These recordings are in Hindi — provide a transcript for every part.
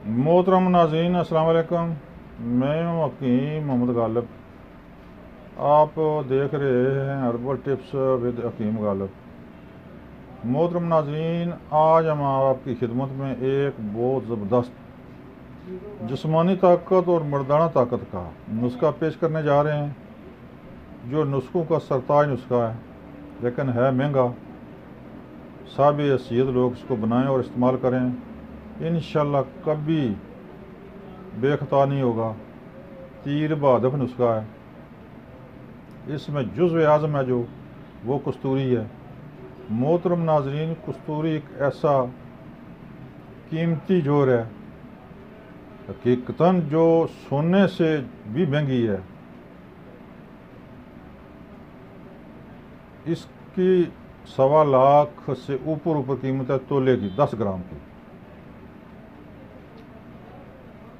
मोहतरम नाज़रीन अस्सलाम वालेकुम। मैं हूं हकीम मोहम्मद गालिब। आप देख रहे हैं हर्बल टिप्स विद हकीम गालिब। मोहतरम नाज़रीन, आज हम आपकी खिदमत में एक बहुत ज़बरदस्त जिस्मानी ताकत और मर्दाना ताकत का नुस्खा पेश करने जा रहे हैं, जो नुस्खों का सरताज नुस्खा है, लेकिन है महंगा। साहब हैसियत लोग इसको बनाएं और इस्तेमाल करें, इंशाल्लाह कभी बेखता नहीं होगा। तीर बहादफ नुस्खा है। इसमें जुज़्व आज़म है जो वो कस्तूरी है। मोहतरम नाजरीन, कस्तूरी एक ऐसा कीमती जोर है, हकीकतन जो सोने से भी महंगी है। इसकी 1.25 लाख से ऊपर कीमत है तोले की, 10 ग्राम की।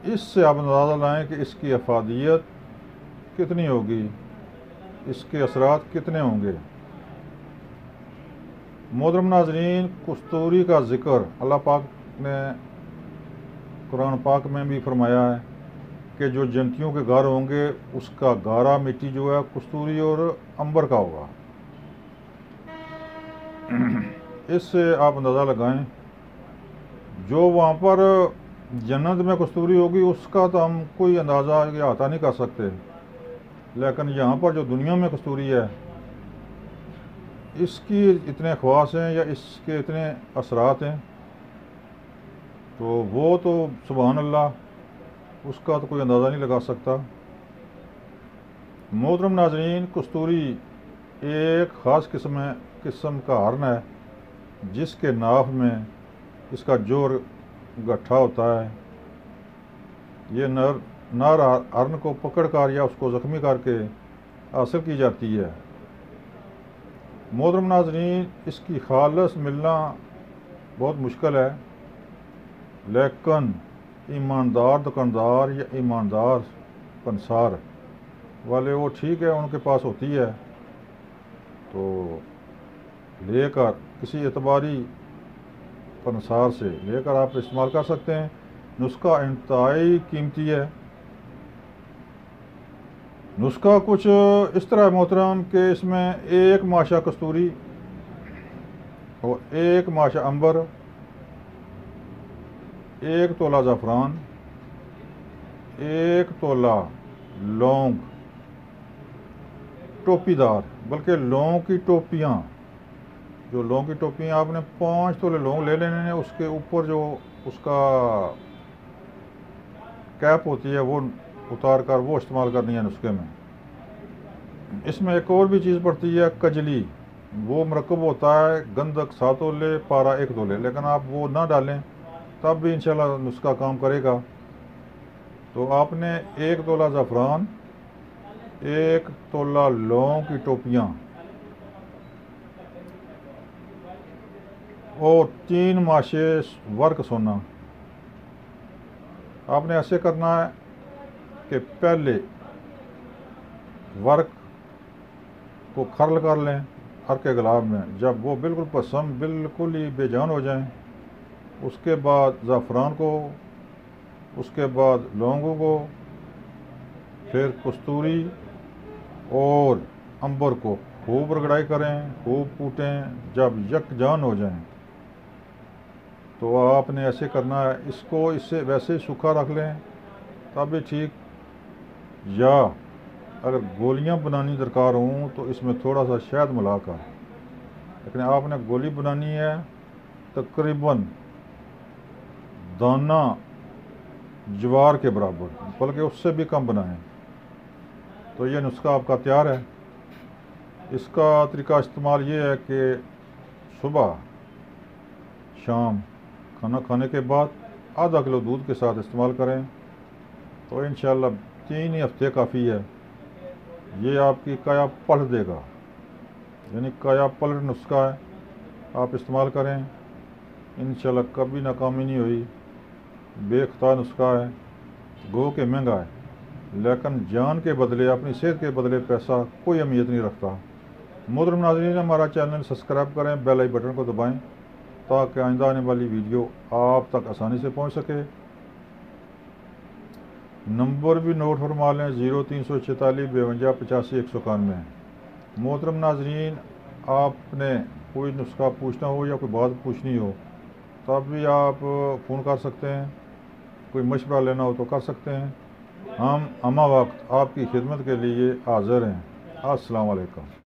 इससे आप अंदाज़ा लाएँ कि इसकी अफादियत कितनी होगी, इसके असरात कितने होंगे। मोहतरम नाज़रीन, कस्तूरी का ज़िक्र अल्लाह पाक ने कुरान पाक में भी फरमाया है कि जो जन्नतियों के घर होंगे उसका गारा मिट्टी जो है कस्तूरी और अंबर का होगा। इससे आप अंदाज़ा लगाएं, जो वहाँ पर जन्नत में कस्तूरी होगी उसका तो हम कोई अंदाज़ा या अता नहीं कर सकते, लेकिन यहाँ पर जो दुनिया में कस्तूरी है, इसकी इतने ख़वास हैं या इसके इतने असरात हैं, तो वो तो सुभान अल्लाह, उसका तो कोई अंदाज़ा नहीं लगा सकता। मोहतरम नाज़रीन, कस्तूरी एक ख़ास किस्म का हर्न है, जिसके नाफ में इसका जोर गट्ठा होता है। ये नर हर्न को पकड़कर या उसको ज़ख्मी करके हासिल की जाती है। मोहतरम नाज़रीन, इसकी खालस मिलना बहुत मुश्किल है, लेकिन ईमानदार दुकानदार या ईमानदार पंसार वाले वो ठीक है, उनके पास होती है, तो लेकर किसी एतबारी पंसार से लेकर आप इस्तेमाल कर सकते हैं। नुस्खा इंतहाई कीमती है। नुस्खा कुछ इस तरह है मोहतरम कि इसमें 1 माशा कस्तूरी और 1 माशा अंबर, 1 तोला ज़ाफ़रान, 1 तोला लौंग टोपीदार, बल्कि लौंग की टोपियाँ, जो लौंग की टोपियाँ आपने 5 तोले लौंग ले लेने हैं, उसके ऊपर जो उसका कैप होती है वो उतार कर वो इस्तेमाल करनी है नुस्खे में। इसमें एक और भी चीज़ पड़ती है, कजली। वो मरकब होता है गंधक 7 तोले, पारा 1 तोले, लेकिन आप वो ना डालें तब भी इंशाल्लाह नुस्खा काम करेगा। तो आपने 1 तोला ज़ाफ़रान, 1 तोला लौंग की टोपियाँ और 3 माशे वर्क सोना। आपने ऐसे करना है कि पहले वर्क को खरल कर लें हर के गुलाब में। जब वो बिल्कुल पसंद बिल्कुल ही बेजान हो जाएं, उसके बाद ज़ाफ़रान को, उसके बाद लौंगों को, फिर कस्तूरी और अंबर को खूब रगड़ाई करें, खूब कूटें। जब यकजान हो जाएं तो आपने ऐसे करना है। इसको इससे वैसे सूखा रख लें तब भी ठीक, या अगर गोलियां बनानी दरकार हों तो इसमें थोड़ा सा शहद मिलाकर, लेकिन आपने गोली बनानी है तकरीबन दाना ज्वार के बराबर, बल्कि उससे भी कम बनाएं। तो ये नुस्खा आपका तैयार है। इसका तरीका इस्तेमाल ये है कि सुबह शाम खाना खाने के बाद आधा किलो दूध के साथ इस्तेमाल करें, तो इंशाल्लाह 3 ही हफ्ते काफ़ी है। ये आपकी काया पलट देगा, यानी काया पलट नुस्खा है। आप इस्तेमाल करें, इंशाल्लाह कभी नाकामी नहीं हुई। बेख्ता नुस्खा है, गो के महंगा है, लेकिन जान के बदले, अपनी सेहत के बदले पैसा कोई अहमियत नहीं रखता। मोहतरम नाज़रीन, हमारा चैनल सब्सक्राइब करें, बेल आई बटन को दबाएं, ताकि आइंदा आने वाली वीडियो आप तक आसानी से पहुंच सके। नंबर भी नोट फरमा लें 0346 52 85 191। मोहतरम नाजरीन, आपने कोई नुस्खा पूछना हो या कोई बात पूछनी हो तब भी आप फ़ोन कर सकते हैं, कोई मशवरा लेना हो तो कर सकते हैं। हम अमा वक्त आपकी खिदमत के लिए हाज़िर हैं। अस्सलाम वालेकुम।